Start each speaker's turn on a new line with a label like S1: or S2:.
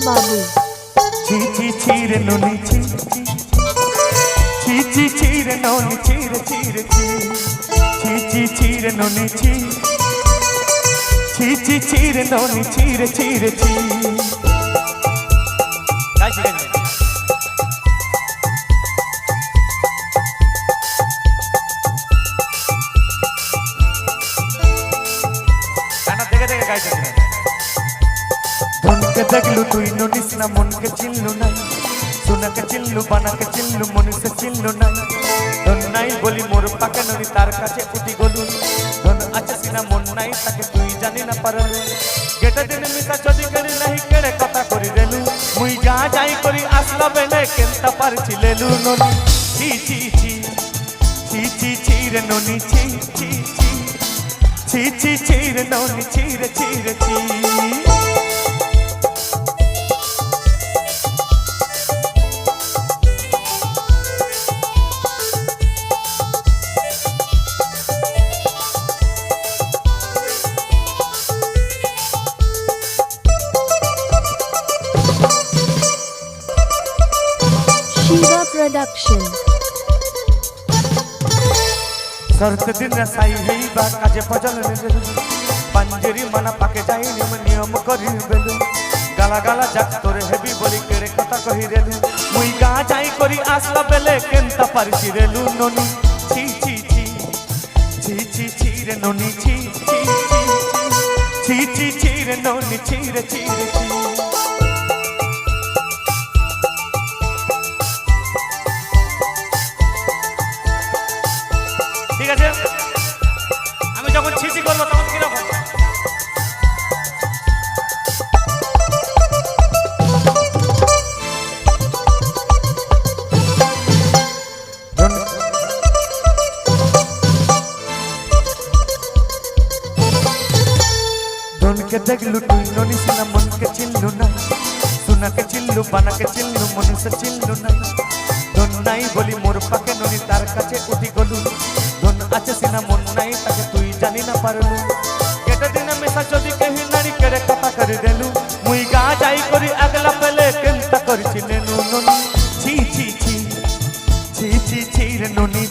S1: বাবু।
S2: ছি ছি ছি রে ননি ছি ছি ছি ছি রে ননি ছি রে ছি রে ছি ছি ছি ছি রে ননি ছি ছি ছি ছি রে ননি ছি রে ছি রে ছি। ধনকে দেখলু তুই ননিস না মনকে চিনলু নাই, সোনাকে চিনলু বানাকে চিনলু মনুষ্য চিনলু নাই। ধন নাই বলি মোর পাকে ননি তার কাছে উঠি গলু, ধন আছে সিনা মন নাই তাকে তুই জানি না পারলু। গেটা দিন মিতা চদি করি নাহি কেড়ে কথা করি দেলু, মুই যা যাই করি আসলা বেলে কেনতা পারছি লেলু ননি। ছি ছি ছি ছি ছি ছি রে ননি ছি ছি ছি ছি ছি ছি রে ননি ছি রে ছি রে ছি।
S1: Shiva Production.
S2: শরত দিন সাই হইবা কাজে ফজল নেলু, পাঞ্জেরি মানা পাকে যাই নিয়ম করি বেলু। গালা গালা যাক তোরে হেবি বলি কেড়ে কথা কহি রেলু, মুই গা যাই করি আসলা বেলে কেনতা পারছি রেলু ননি। ছি ছি ছি ছি ছি ছি রে ননি ছি ছি ছি ছি ছি ছি রে ননি ছি রে ছি রে ছি। ঠিক আছে, আমি যখন ছিছি করবো তখন কিরকম? ধনকে দেখলু তুই ননি সিনা মনকে চিনলু নাই, সোনাকে চিনলু বানাকে চিনলু মনুষ্য চিনলু নাই। ধন নাই বলি মোর পাকে ননি তার কাছে উঠি গলু, ধন আছে সিনা মন নাই তাকে তুই জানি না পারলু। কেটে দিন মেশা যদি কেহি নারী কেড়ে কথা করে দেলু, মুই গা যাই করি আগলা পেলে কেনতা করছি নেনু ননি। ছি ছি ছি ছি ছি ছি রে ননি